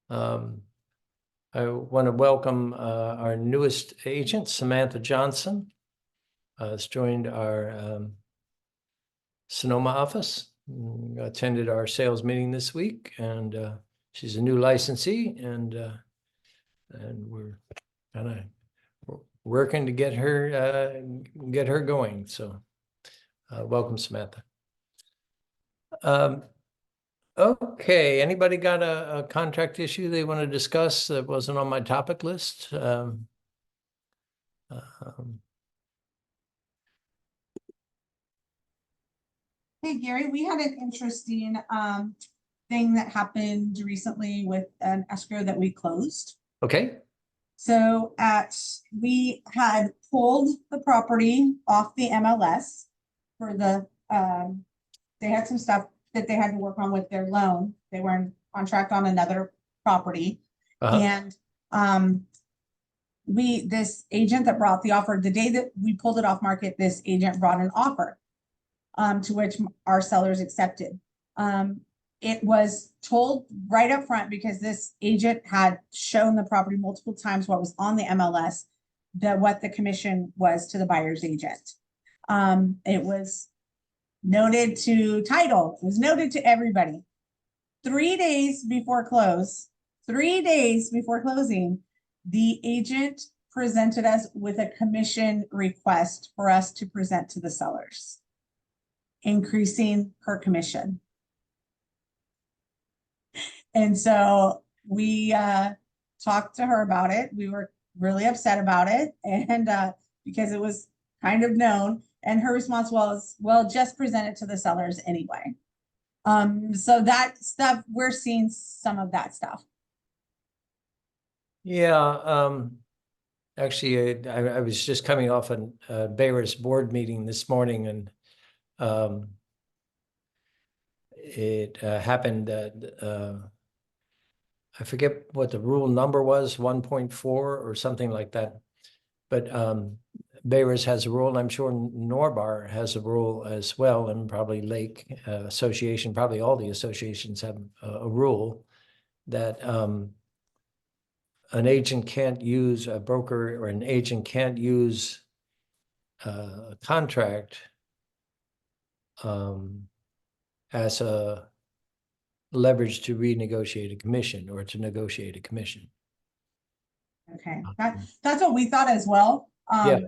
I want to welcome our newest agent, Samantha Johnson. Has joined our Sonoma office, attended our sales meeting this week, and she's a new licensee, and we're kind of working to get her going. So welcome, Samantha. Okay, anybody got a contract issue they want to discuss that wasn't on my topic list? Hey, Gary, we had an interesting thing that happened recently with an escrow that we closed. Okay. So we had pulled the property off the MLS for the, they had some stuff that they had to work on with their loan. They were in contract on another property. And this agent that brought the offer, the day that we pulled it off market, this agent brought an offer to which our sellers accepted. It was told right up front, because this agent had shown the property multiple times what was on the MLS, what the commission was to the buyer's agent. It was noted to title, it was noted to everybody. 3 days before closing, the agent presented us with a commission request for us to present to the sellers, increasing her commission. And so we talked to her about it. We were really upset about it, and because it was kind of known, and her response was, well, just present it to the sellers anyway. So that stuff, we're seeing some of that stuff. Yeah, actually, I was just coming off a Bayer's board meeting this morning, and it happened that I forget what the rule number was, 1.4 or something like that. But Bayer's has a rule, and I'm sure Norbar has a rule as well, and probably Lake Association, probably all the associations have a rule that an agent can't use, a broker or an agent can't use a contract as a leverage to renegotiate a commission or to negotiate a commission. Okay, that's what we thought as well. Yeah.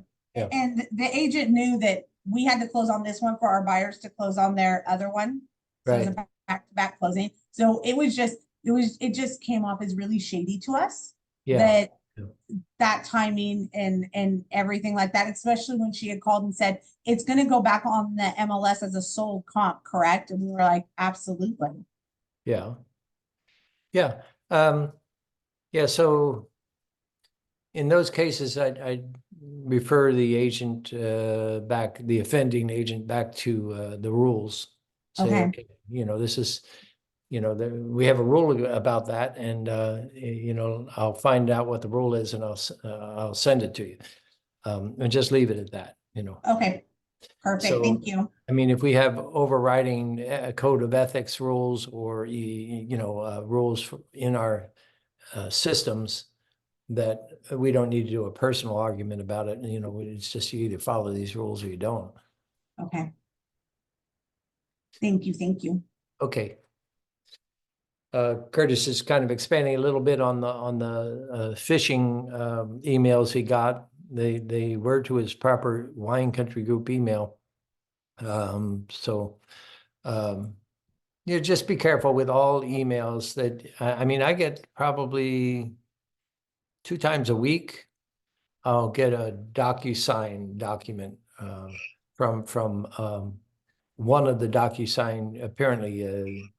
And the agent knew that we had to close on this one for our buyers to close on their other one. So right. It was a back-to-back closing. So it just came off as really shady to us. Yeah. That timing and everything like that, especially when she had called and said it's going to go back on the MLS as a sold comp, correct? And we were like, absolutely. Yeah. So in those cases, I refer the agent back, the offending agent back to the rules. Say, okay, this is, we have a rule about that, and I'll find out what the rule is, and I'll send it to you, and just leave it at that. Okay, perfect. So, thank you. I mean, if we have overriding code of ethics rules or rules in our systems, that we don't need to do a personal argument about it. It's just you either follow these rules or you don't. Okay. Thank you. Okay. Curtis is kind of expanding a little bit on the phishing emails he got. They were to his proper Wine Country Group email. Just be careful with all emails that, I mean, I get probably 2 times a week. I'll get a DocuSign document from one of the DocuSign, apparently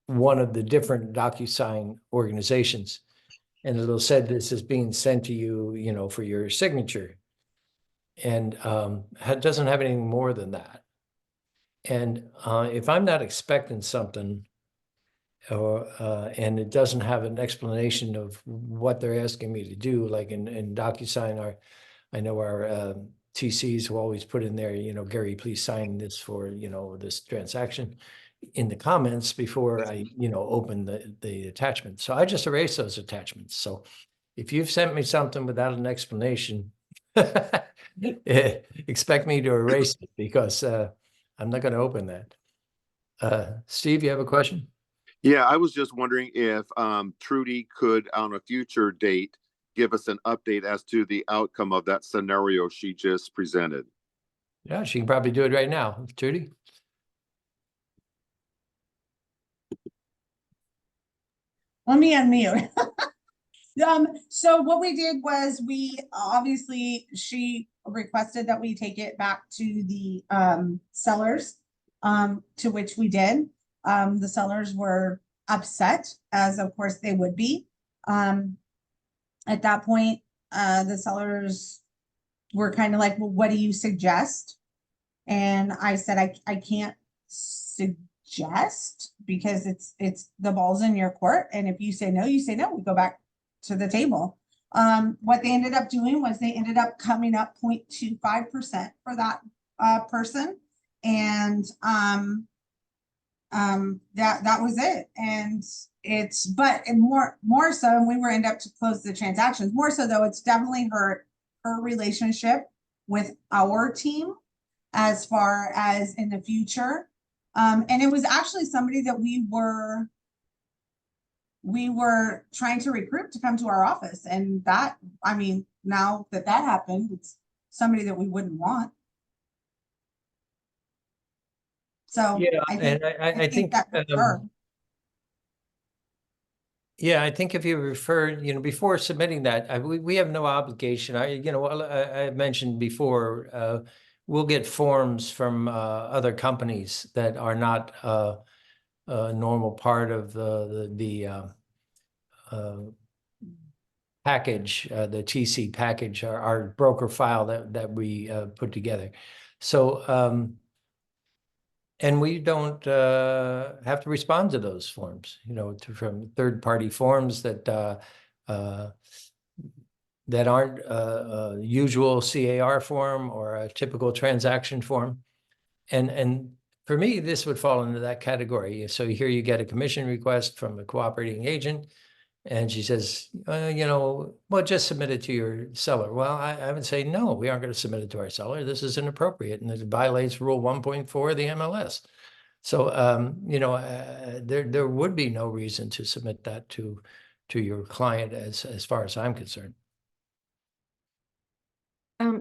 one of the different DocuSign organizations, and it'll say this is being sent to you, for your signature, and it doesn't have anything more than that. And if I'm not expecting something, and it doesn't have an explanation of what they're asking me to do, like in DocuSign, I know our TCs will always put in there, Gary, please sign this for, this transaction. in the comments before I, open the attachment. So I just erase those attachments. So if you've sent me something without an explanation, expect me to erase it because I'm not going to open that. Steve, you have a question? Yeah, I was just wondering if Trudy could, on a future date, give us an update as to the outcome of that scenario she just presented. Yeah, she can probably do it right now. Trudy? Let me unmute. So what we did was we obviously she requested that we take it back to the sellers, to which we did. The sellers were upset, as of course they would be. At that point, the sellers were kind of like, well, what do you suggest? And I said, I can't suggest because it's the ball's in your court. And if you say no, you say no, we go back to the table. What they ended up doing was they ended up coming up 0.25% for that person. And that was it. And it's more so, and we were end up to close the transactions. More so though, it's definitely hurt her relationship with our team as far as in the future. And it was actually somebody that we were trying to recruit to come to our office. And that, I mean, now that happened, it's somebody that we wouldn't want. So Yeah, I think that hurt her. Yeah, I think if you refer, before submitting that, we have no obligation. I mentioned before, we'll get forms from other companies that are not a normal part of the package, the TC package, our broker file that we put together. So, and we don't have to respond to those forms, from third-party forms that aren't a usual CAR form or a typical transaction form. And for me, this would fall into that category. So here you get a commission request from a cooperating agent, and she says, well, just submit it to your seller. Well, I would say, no, we aren't going to submit it to our seller. This is inappropriate, and it violates Rule 1.4 of the MLS. So, there would be no reason to submit that to your client as far as I'm concerned.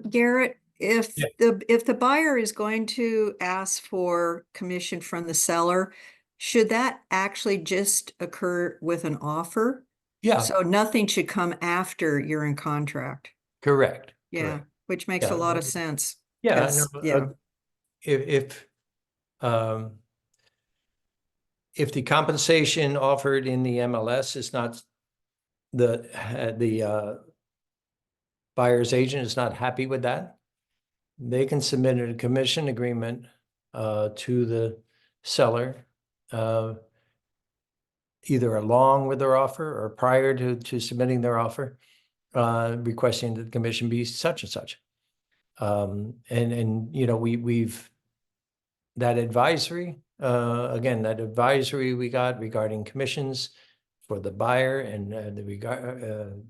Garrett, if Yeah. the buyer is going to ask for commission from the seller, should that actually just occur with an offer? Yeah, So nothing should come after you're in contract. correct. Yeah, correct. which makes a lot of sense. Yeah, 'cause, no, yeah. If the compensation offered in the MLS is not the buyer's agent is not happy with that, they can submit a commission agreement to the seller, either along with their offer or prior to submitting their offer, requesting that the commission be such and such. We've that advisory, that advisory we got regarding commissions for the buyer and the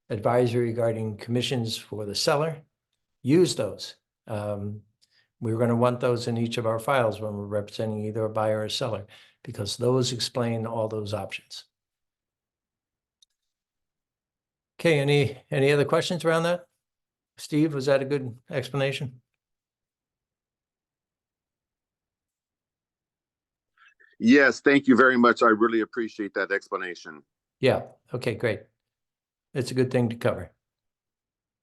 advisory regarding commissions for the seller, use those. We're going to want those in each of our files when we're representing either a buyer or a seller, because those explain all those options. Okay, any other questions around that? Steve, was that a good explanation? Yes, thank you very much. I really appreciate that explanation. Yeah, okay, great. It's a good thing to cover.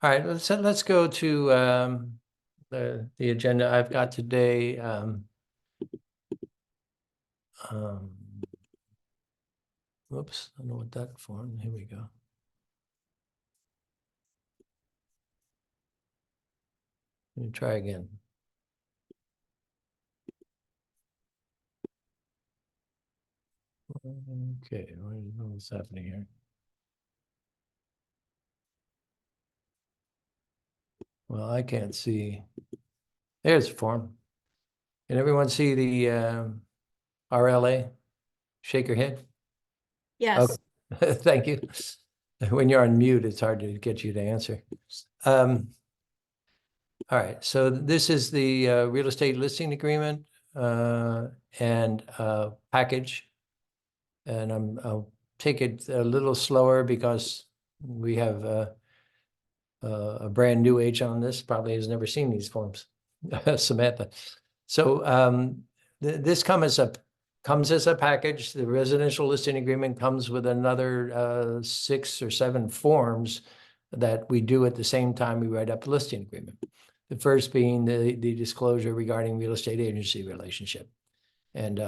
All right, let's go to the agenda I've got today. Whoops, I don't know what that form. Here we go. Let me try again. Okay, what's happening here? Well, I can't see. There's the form. Can everyone see the RLA? Shake your head. Yes, Okay. Thank you. When you're on mute, it's hard to get you to answer. All right, so this is the real estate listing agreement and package. And I'll take it a little slower because we have a brand new agent on this, probably has never seen these forms, Samantha. So this comes as a package. The residential listing agreement comes with another 6 or 7 forms that we do at the same time we write up the listing agreement. The first being the disclosure regarding real estate agency relationship. And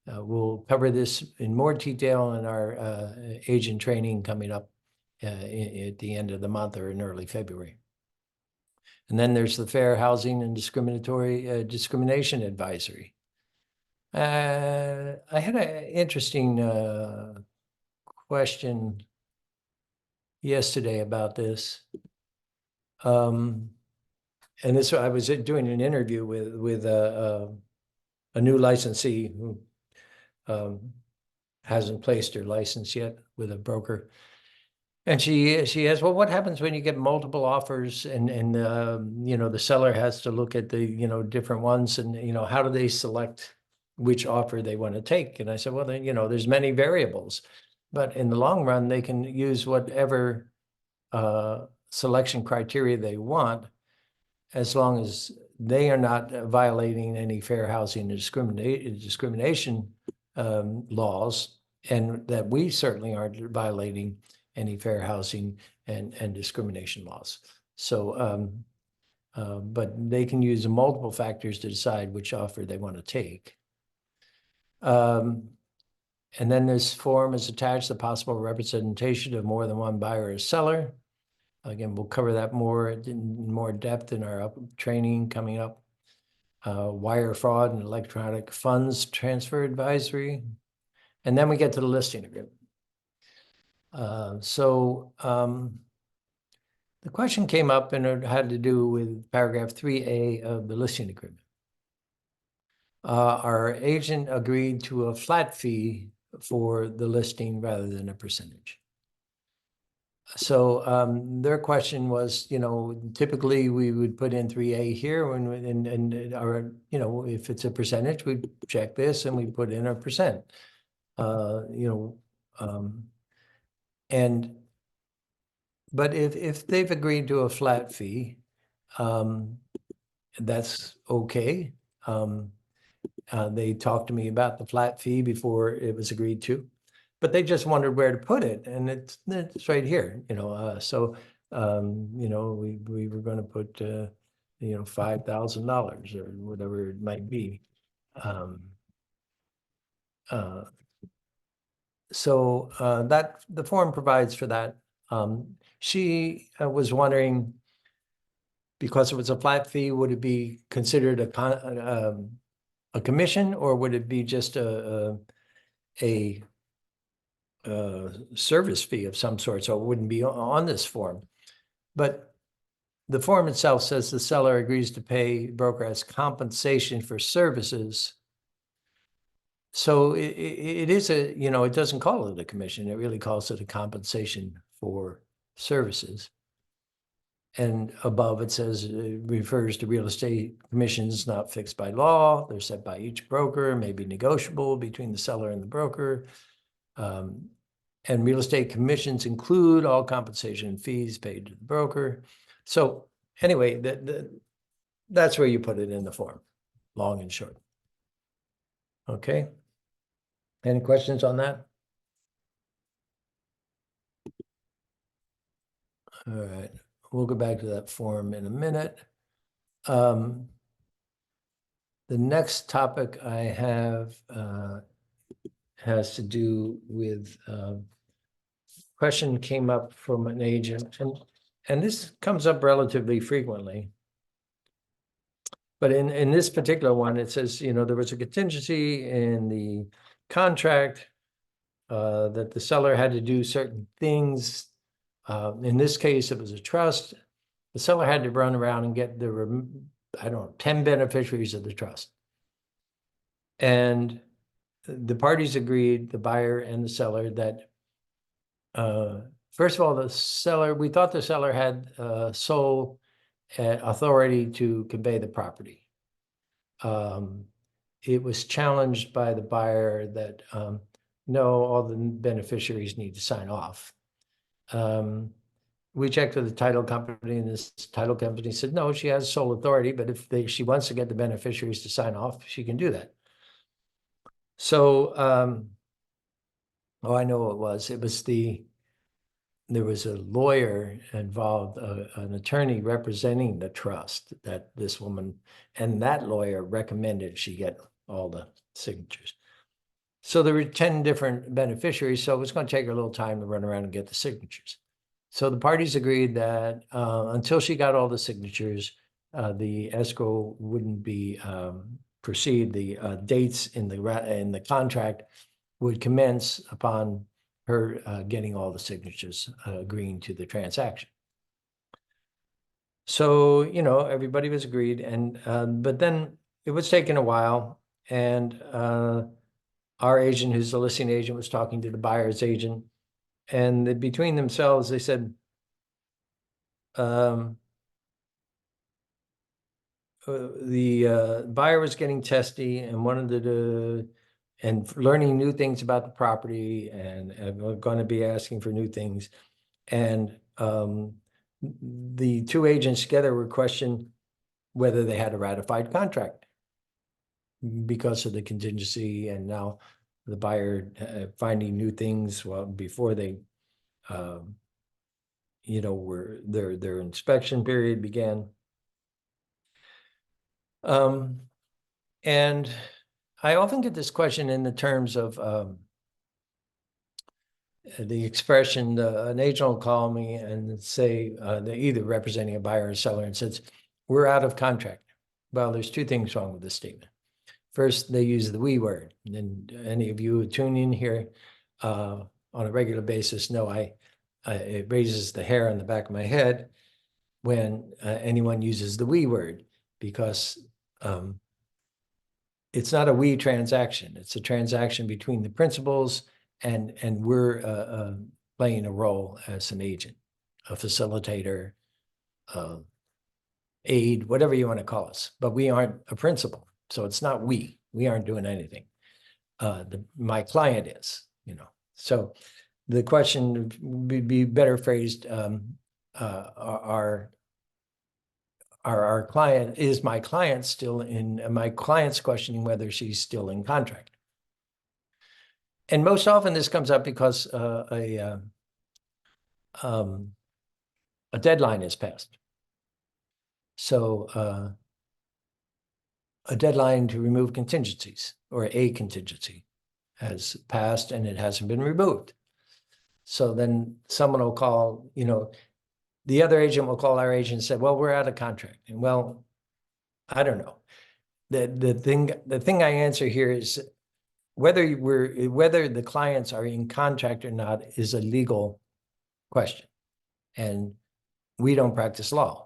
we'll cover this in more detail in our agent training coming up at the end of the month or in early February. And then there's the Fair Housing and Discrimination Advisory. I had an interesting question yesterday about this. And this, I was doing an interview with a new licensee who hasn't placed her license yet with a broker. And she asked, well, what happens when you get multiple offers and you know, the seller has to look at the, you know, different ones and, you know, how do they select which offer they want to take? And I said, well, then, you know, there's many variables, but in the long run, they can use whatever selection criteria they want, as long as they are not violating any fair housing and discrimination laws, and that we certainly aren't violating any fair housing and discrimination laws. So, but they can use multiple factors to decide which offer they want to take. And then this form is attached, the possible representation of more than one buyer or seller. Again, we'll cover that in more depth in our training coming up. Wire fraud and electronic funds transfer advisory. And then we get to the listing agreement. The question came up and it had to do with paragraph 3A of the listing agreement. Our agent agreed to a flat fee for the listing rather than a percentage. So their question was, you know, typically we would put in 3A here and our, you know, if it's a percentage, we check this and we put in a percent. You know, but if they've agreed to a flat fee, that's okay. They talked to me about the flat fee before it was agreed to, but they just wondered where to put it, and it's right here, you know. You know, we were going to put you know, $5,000 or whatever it might be. So that the form provides for that. She was wondering, because it was a flat fee, would it be considered a commission, or would it be just a service fee of some sort? So it wouldn't be on this form. But the form itself says the seller agrees to pay broker as compensation for services. So it is a, you know, it doesn't call it a commission. It really calls it a compensation for services. And above it says it refers to real estate commissions not fixed by law. They're set by each broker, may be negotiable between the seller and the broker. And real estate commissions include all compensation and fees paid to the broker. So anyway, that's where you put it in the form, long and short. Okay. Any questions on that? All right. We'll go back to that form in a minute. The next topic I have has to do with question came up from an agent, and this comes up relatively frequently. But in this particular one, it says, you know, there was a contingency in the contract that the seller had to do certain things. In this case, it was a trust. The seller had to run around and get I don't know, 10 beneficiaries of the trust. And the parties agreed, the buyer and the seller, that first of all, the seller, we thought the seller had sole authority to convey the property. It was challenged by the buyer that no, all the beneficiaries need to sign off. We checked with the title company, and this title company said, no, she has sole authority, but if she wants to get the beneficiaries to sign off, she can do that. So, oh, I know what it was. There was a lawyer involved, an attorney representing the trust that this woman, and that lawyer recommended she get all the signatures. So there were 10 different beneficiaries, so it was going to take her a little time to run around and get the signatures. So the parties agreed that until she got all the signatures, the escrow wouldn't be proceed. The dates in the contract would commence upon her getting all the signatures, agreeing to the transaction. So, you know, everybody was agreed, and but then it was taking a while, and our agent, who's the listing agent, was talking to the buyer's agent, and between themselves, they said, the buyer was getting testy and wanted to, and learning new things about the property, and going to be asking for new things. And the two agents together were questioned whether they had a ratified contract because of the contingency, and now the buyer finding new things well before they you know, were their inspection period began. And I often get this question in the terms of the expression, an agent will call me and say, they're either representing a buyer or seller, and says, we're out of contract. Well, there's two things wrong with this statement. First, they use the we word. And any of you who tune in here on a regular basis know it raises the hair on the back of my head when anyone uses the we word, because it's not a we transaction. It's a transaction between the principals, and we're playing a role as an agent, a facilitator, aid, whatever you want to call us. But we aren't a principal, so it's not we. We aren't doing anything. My client is, you know. So the question would be better phrased: our client, is my client still in? My client's questioning whether she's still in contract. And most often this comes up because a deadline is passed. So a deadline to remove contingencies, or a contingency, has passed and it hasn't been removed. So then someone will call, you know, the other agent will call our agent and say, well, we're out of contract. And well, I don't know. The thing I answer here is whether the clients are in contract or not is a legal question. And we don't practice law.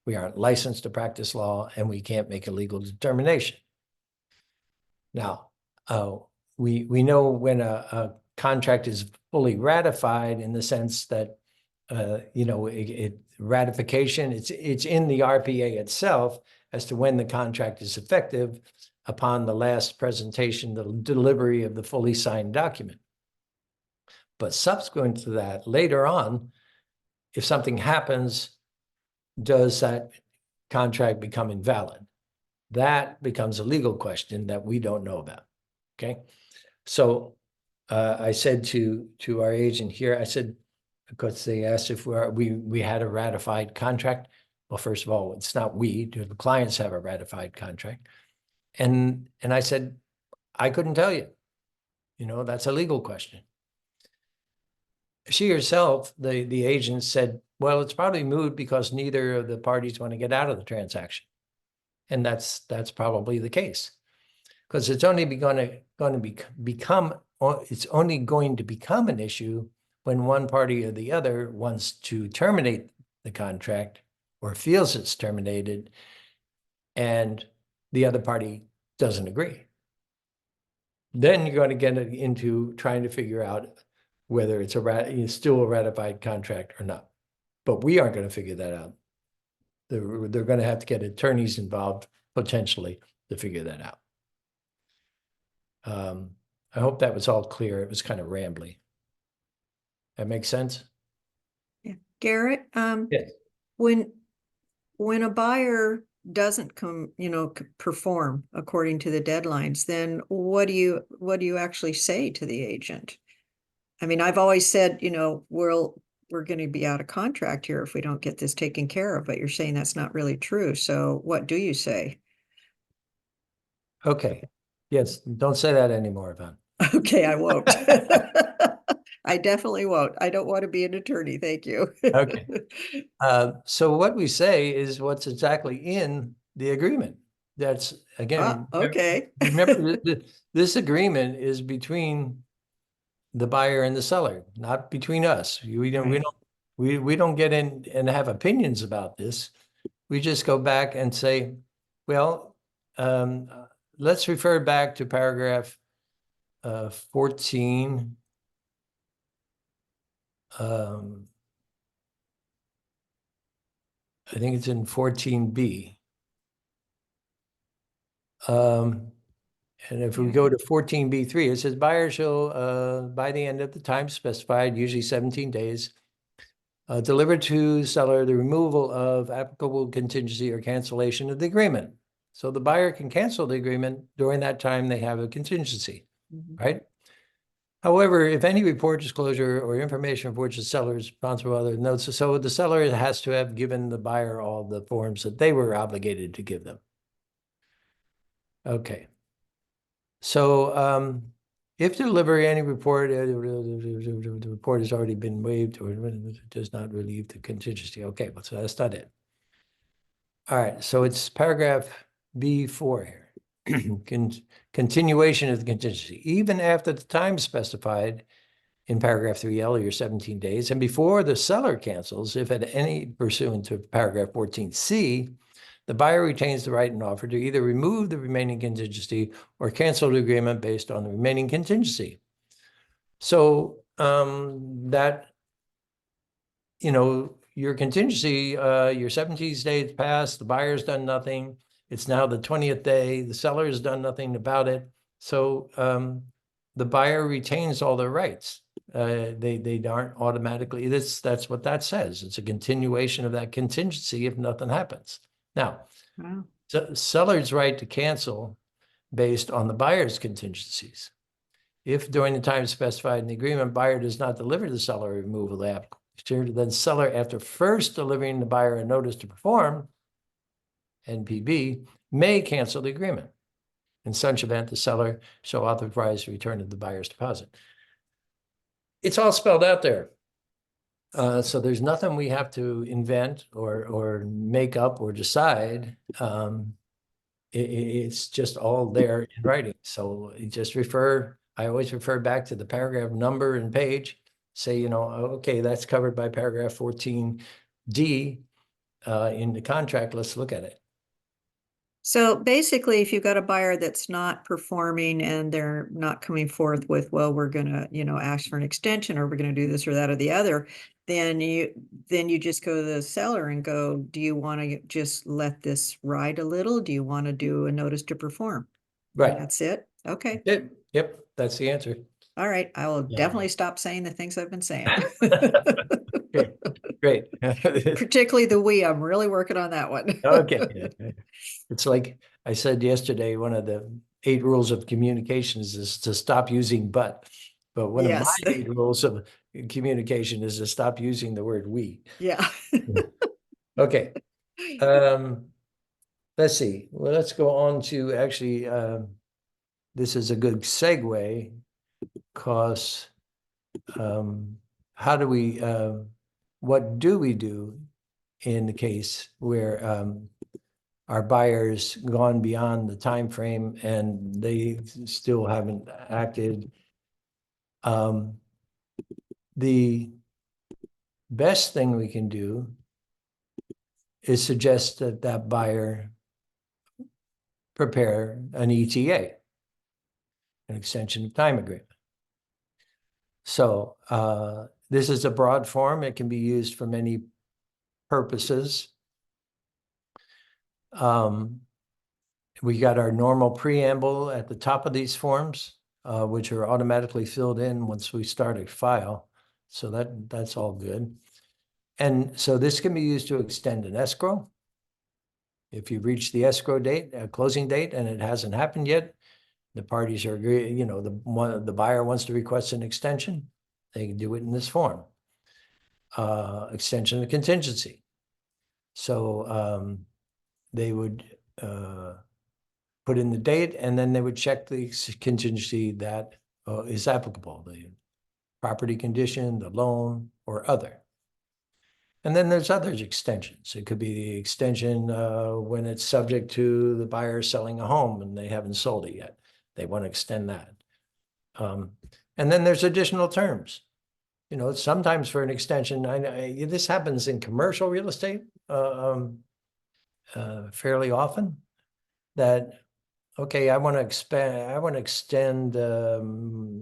We aren't licensed to practice law, and we can't make a legal determination. Now, we know when a contract is fully ratified, in the sense that you know, ratification, it's in the RPA itself as to when the contract is effective upon the last presentation, the delivery of the fully signed document. But subsequent to that, later on, if something happens, does that contract become invalid? That becomes a legal question that we don't know about. Okay. So I said to our agent here, I said, because they asked if we had a ratified contract. Well, first of all, it's not we, do the clients have a ratified contract? And I said, I couldn't tell you. You know, that's a legal question. She herself, the agent, said, well, it's probably moot because neither of the parties want to get out of the transaction. And that's probably the case, because it's only going to become an issue when one party or the other wants to terminate the contract or feels it's terminated and the other party doesn't agree. Then you're going to get into trying to figure out whether it's still a ratified contract or not. But we aren't going to figure that out. They're going to have to get attorneys involved potentially to figure that out. I hope that was all clear. It was kind of rambly. That makes sense? Yeah. Garrett, Yes. when a buyer doesn't perform according to the deadlines, then what do you actually say to the agent? I mean, I've always said, we're going to be out of contract here if we don't get this taken care of, but you're saying that's not really true. So what do you say? Okay. Yes. Don't say that anymore, Yvonne. Okay, I won't. I definitely won't. I don't want to be an attorney. Thank you. Okay. So what we say is what's exactly in the agreement. That's again, Okay. remember this agreement is between the buyer and the seller, not between us. We don't get in and have opinions about this. We just go back and say, well, let's refer back to paragraph 14. I think it's in 14B. And if we go to 14B3, it says buyer shall, by the end of the time specified, usually 17 days, deliver to seller the removal of applicable contingency or cancellation of the agreement. So the buyer can cancel the agreement during that time they have a contingency, right? However, if any report, disclosure, or information for which the seller is responsible, other notes, so the seller has to have given the buyer all the forms that they were obligated to give them. Okay. So if delivery any report, the report has already been waived or does not relieve the contingency. Okay, but so that's not it. All right, so it's paragraph B4 here. Continuation of the contingency, even after the time specified in paragraph 3L, your 17 days, and before the seller cancels, if at any pursuant to paragraph 14C, the buyer retains the right and offer to either remove the remaining contingency or cancel the agreement based on the remaining contingency. So that, your contingency, your 17 days passed, the buyer's done nothing. It's now the 20th day, the seller has done nothing about it. So the buyer retains all their rights. They aren't automatically, that's what that says. It's a continuation of that contingency if nothing happens. Now, seller's right to cancel based on the buyer's contingencies. If during the time specified in the agreement, buyer does not deliver the seller a removal of the application, then seller, after first delivering the buyer a notice to perform, NPB, may cancel the agreement. In such event, the seller shall authorize the return of the buyer's deposit. It's all spelled out there. So there's nothing we have to invent or make up or decide. It's just all there in writing. So you just I always refer back to the paragraph number and page, say, okay, that's covered by paragraph 14D in the contract. Let's look at it. So basically, if you've got a buyer that's not performing and they're not coming forth with, well, we're going to, ask for an extension, or we're going to do this or that or the other, then you just go to the seller and go, do you want to just let this ride a little? Do you want to do a notice to perform? Right. That's it. Okay. Yep. That's the answer. All right. I will definitely stop saying the things I've been saying. Okay, great. Particularly the we, I'm really working on that one. Okay. It's like I said yesterday, one of the 8 rules of communications is to stop using but one of my 8 rules of communication is to stop using the word we. Yeah. Okay. Let's see. Well, let's go on to actually, this is a good segue because what do we do in the case where our buyer's gone beyond the time frame and they still haven't acted? The best thing we can do is suggest that buyer prepare an ETA. an extension of time agreement. So this is a broad form. It can be used for many purposes. We got our normal preamble at the top of these forms, which are automatically filled in once we start a file. So that's all good. And so this can be used to extend an escrow. If you reach the escrow date, closing date, and it hasn't happened yet, the parties are agree, you know, the buyer wants to request an extension, they can do it in this form. Extension of contingency. So they would put in the date, and then they would check the contingency that is applicable, the property condition, the loan, or other. And then there's other extensions. It could be the extension when it's subject to the buyer selling a home and they haven't sold it yet. They want to extend that. And then there's additional terms. You know, sometimes for an extension, this happens in commercial real estate fairly often, that, okay, I want to extend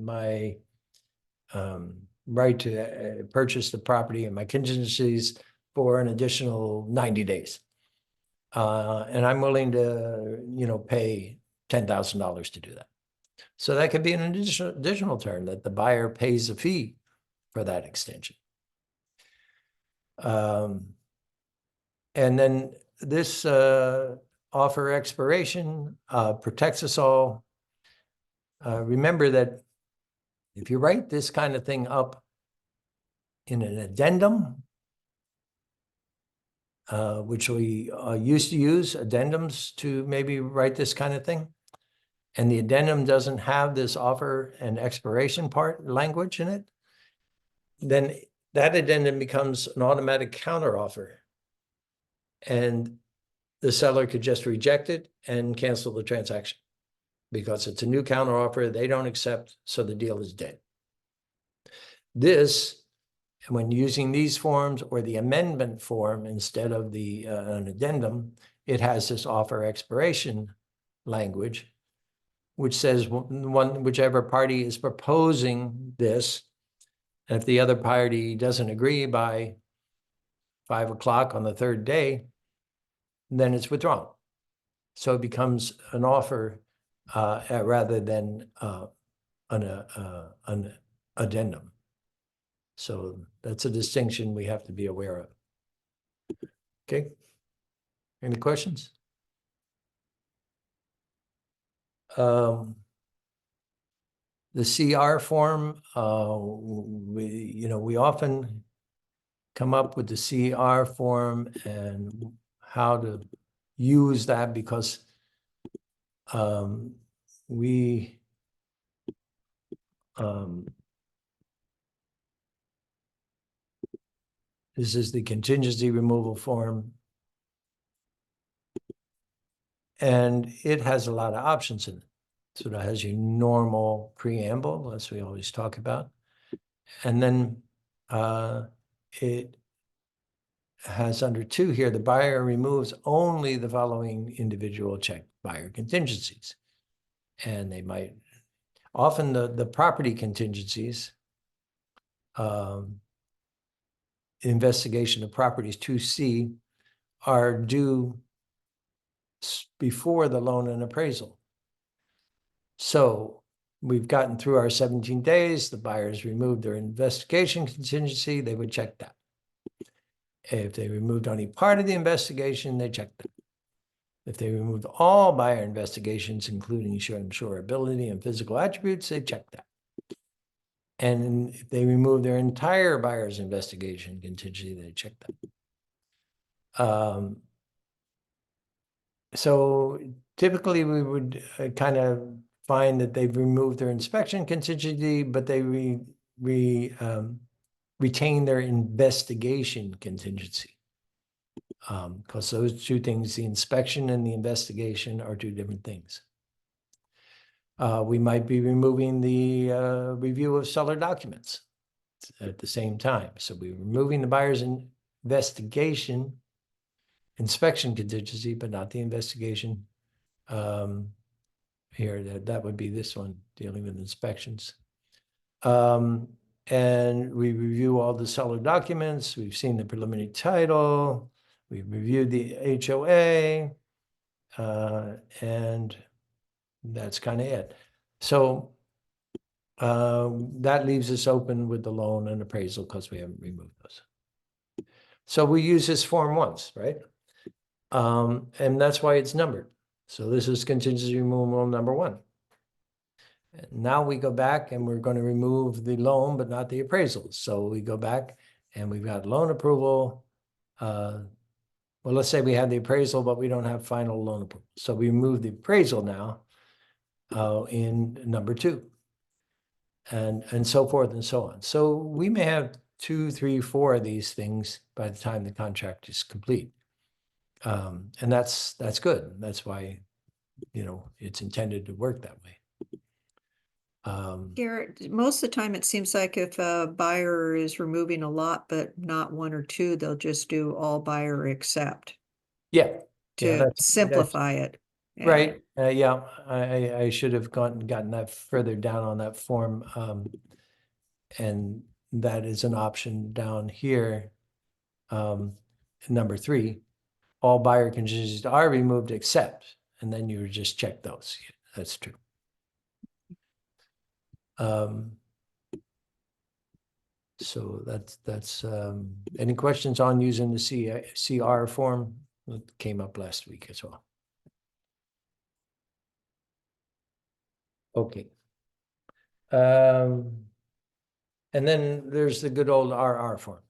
my right to purchase the property and my contingencies for an additional 90 days. And I'm willing to, you know, pay $10,000 to do that. So that could be an additional term that the buyer pays a fee for that extension. And then this offer expiration protects us all. Remember that if you write this kind of thing up in an addendum, which we used to use addendums to maybe write this kind of thing, and the addendum doesn't have this offer and expiration part language in it, then that addendum becomes an automatic counteroffer. And the seller could just reject it and cancel the transaction because it's a new counteroffer they don't accept, so the deal is dead. This, when using these forms or the amendment form instead of the an addendum, it has this offer expiration language, which says whichever party is proposing this, and if the other party doesn't agree by 5 o'clock on the third day, then it's withdrawn. So it becomes an offer rather than an addendum. So that's a distinction we have to be aware of. Okay. Any questions? The CR form, we often come up with the CR form and how to use that, because this is the contingency removal form, and it has a lot of options in it. So it has your normal preamble, as we always talk about, and then it has under 2 here, the buyer removes only the following individual check buyer contingencies. And they might, often the property contingencies, investigation of properties 2C, are due before the loan and appraisal. So we've gotten through our 17 days, the buyers removed their investigation contingency, they would check that. If they removed only part of the investigation, they checked that. If they removed all buyer investigations, including insurability and physical attributes, they checked that. And if they removed their entire buyer's investigation contingency, they checked that. So typically we would kind of find that they've removed their inspection contingency, but they retain their investigation contingency. Because those 2 things, the inspection and the investigation, are 2 different things. We might be removing the review of seller documents at the same time. So we're removing the buyer's inspection contingency, but not the investigation. here, that would be this one, dealing with inspections. And we review all the seller documents, we've seen the preliminary title, we've reviewed the HOA, and that's kind of it. So that leaves us open with the loan and appraisal because we haven't removed those. So we use this form once, right? And that's why it's numbered. So this is contingency removal number 1. Now we go back and we're going to remove the loan, but not the appraisal. So we go back and we've got loan approval. Well, let's say we have the appraisal, but we don't have final loan approval. So we remove the appraisal now in number 2. And so forth and so on. So we may have 2, 3, 4 of these things by the time the contract is complete. And that's good. That's why, it's intended to work that way. Garrett, most of the time it seems like if a buyer is removing a lot, but not 1 or 2, they'll just do all buyer accept Yeah. to that's simplify it. Yeah. right. Yeah, I should have gotten that further down on that form. And that is an option down here. Number 3, all buyer contingencies are removed except, and then you just check those. Yeah, that's true. So that's any questions on using the CR form? It came up last week as well. Okay. And then there's the good old RR form.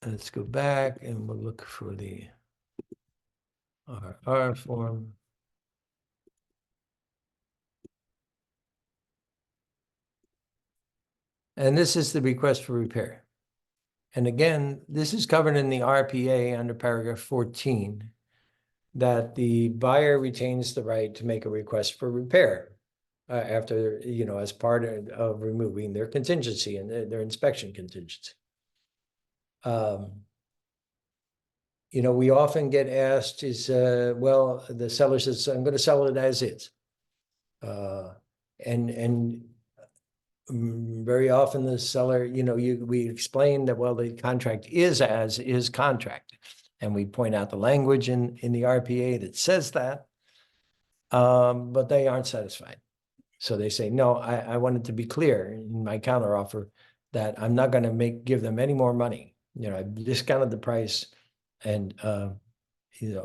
Let's go back and we'll look for the RR form. And this is the request for repair. And again, this is covered in the RPA under paragraph 14, that the buyer retains the right to make a request for repair after, as part of removing their contingency and their inspection contingency. We often get asked well, the seller says, I'm going to sell it as is. And very often the seller, we explain that, well, the contract is as is contract. And we point out the language in the RPA that says that, but they aren't satisfied. So they say, no, I want it to be clear in my counteroffer that I'm not going to give them any more money. I discounted the price, and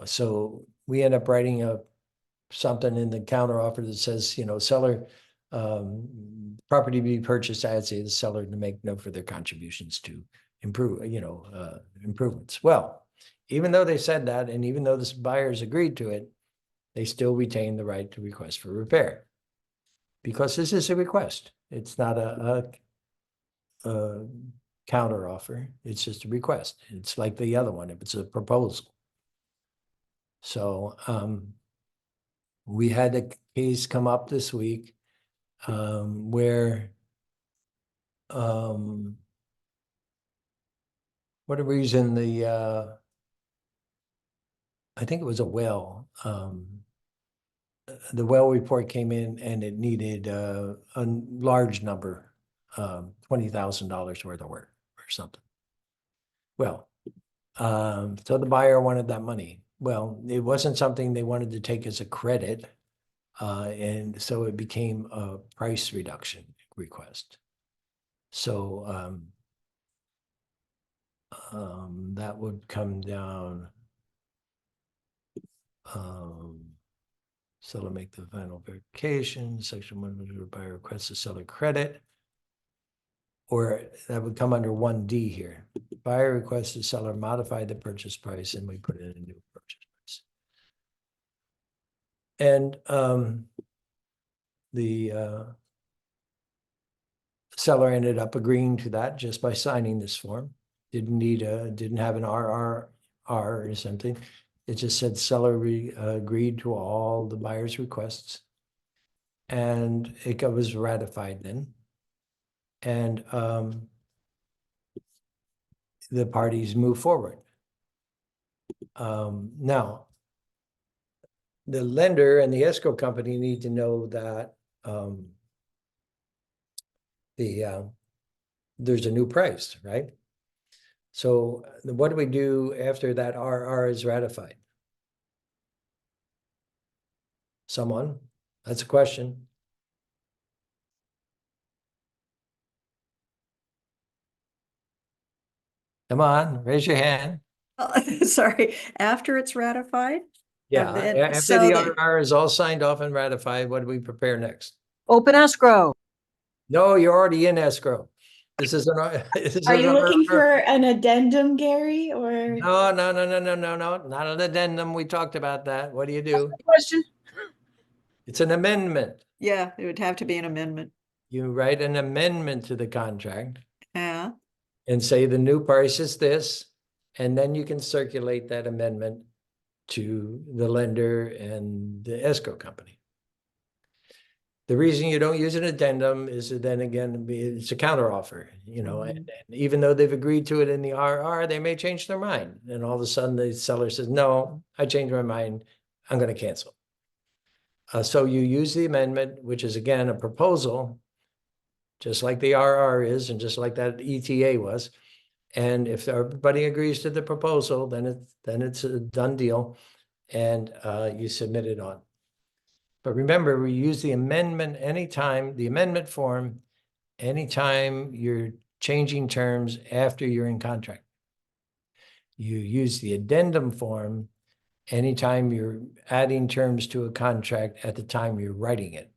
so we end up writing something in the counteroffer that says, seller, property be purchased as is, seller to make no further contributions to improve, improvements. Well, even though they said that, and even though the buyers agreed to it, they still retain the right to request for repair. Because this is a request. It's not a counter offer. It's just a request. It's like the other one, if it's a proposal. So we had a case come up this week where whatever reason I think it was a well. The well report came in and it needed a large number, $20,000 worth of work or something. Well, so the buyer wanted that money. Well, it wasn't something they wanted to take as a credit. And so it became a price reduction request. So that would come down. Seller make the final verification, section 100 buyer requests the seller credit. Or that would come under 1D here. Buyer requests the seller modify the purchase price and we put in a new purchase price. And the seller ended up agreeing to that just by signing this form. Didn't have an RRR or something. It just said seller agreed to all the buyer's requests. And it was ratified then. And the parties move forward. Now, the lender and the escrow company need to know that there's a new price, right? So what do we do after that RR is ratified? Someone? That's a question. Come on, raise your hand. Sorry, after it's ratified? Yeah, then- after so the that- RR is all signed off and ratified, what do we prepare next? Open escrow. No, you're already in escrow. This is an. This is Are you an looking RR. for an addendum, Gary, or? No, not an addendum. We talked about that. What do you do? Question. It's an amendment. Yeah, it would have to be an amendment. You write an amendment to the contract Yeah, and say the new price is this, and then you can circulate that amendment to the lender and the escrow company. The reason you don't use an addendum is that then again, it's a counteroffer, you know, and even though they've agreed to it in the RR, they may change their mind. And all of a sudden the seller says, no, I changed my mind. I'm going to cancel. So you use the amendment, which is again a proposal, just like the RR is, and just like that ETA was. And if everybody agrees to the proposal, then it's a done deal, and you submit it on. But remember, we use the amendment anytime, the amendment form, anytime you're changing terms after you're in contract. You use the addendum form anytime you're adding terms to a contract at the time you're writing it.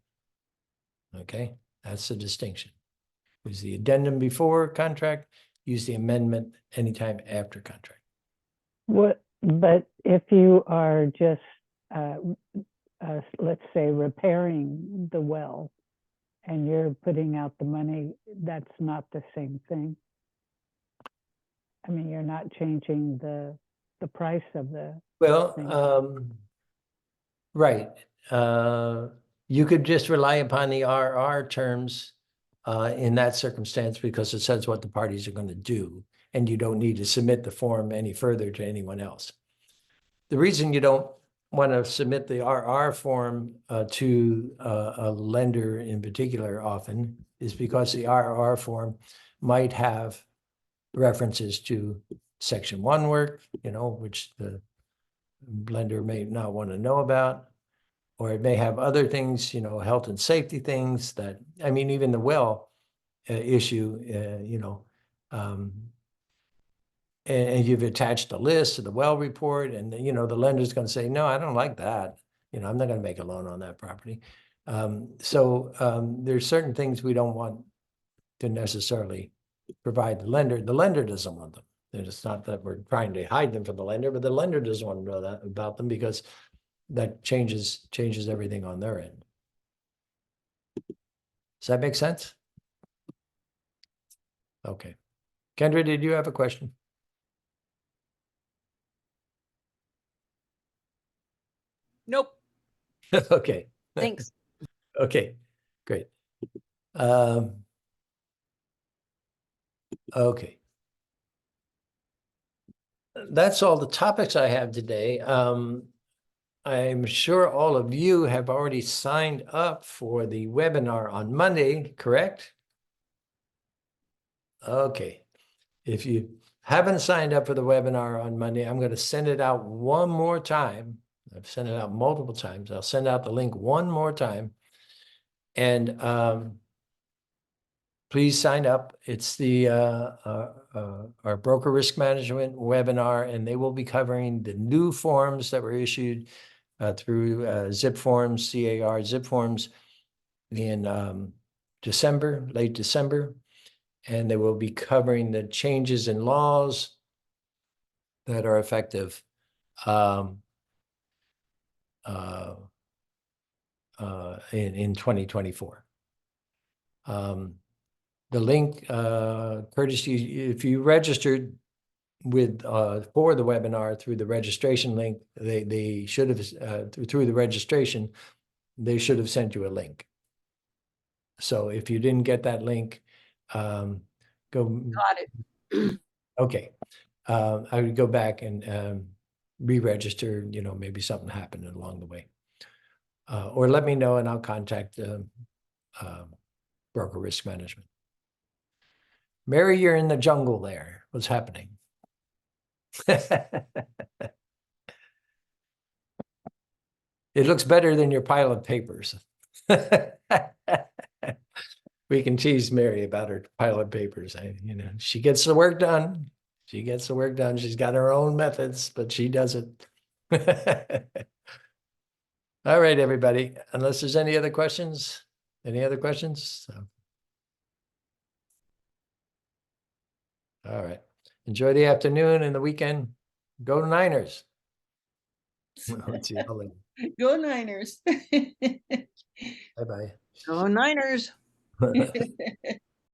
Okay, that's the distinction. Use the addendum before contract, use the amendment anytime after contract. But if you are just, let's say, repairing the well and you're putting out the money, that's not the same thing. I mean, you're not changing the price of the. Well, right. You could just rely upon the RR terms in that circumstance because it says what the parties are going to do, and you don't need to submit the form any further to anyone else. The reason you don't want to submit the RR form to a lender in particular often is because the RR form might have references to Section 1 work, you know, which the lender may not want to know about, or it may have other things, you know, health and safety things that, I mean, even the well issue, you know, and you've attached a list to the well report, and you know the lender's going to say, no, I don't like that. You know, I'm not going to make a loan on that property. There's certain things we don't want to necessarily provide the lender. The lender doesn't want them. It's not that we're trying to hide them from the lender, but the lender doesn't want to know that about them because that changes everything on their end. Does that make sense? Okay. Kendra, did you have a question? Nope. Okay. Thanks. Okay, great. Okay. That's all the topics I have today. I'm sure all of you have already signed up for the webinar on Monday, correct? Okay. If you haven't signed up for the webinar on Monday, I'm going to send it out one more time. I've sent it out multiple times. I'll send out the link one more time. And please sign up. It's the our broker risk management webinar, and they will be covering the new forms that were issued through ZipForms, CAR ZipForms in December, late December. And they will be covering the changes in laws that are effective in 2024. The link, Curtis, if you registered with for the webinar through the registration link, they should have through the registration, they should have sent you a link. So if you didn't get that link, go. Got it. Okay, I would go back and re-register. You know, maybe something happened along the way. or let me know and I'll contact broker risk management. Mary, you're in the jungle there. What's happening? It looks better than your pile of papers. We can tease Mary about her pile of papers. She gets the work done. She gets the work done. She's got her own methods, but she does it. All right, everybody. Unless there's any other questions? Any other questions? All right. Enjoy the afternoon and the weekend. Go Niners. Let's see. Go Niners. Bye-bye. Go Niners.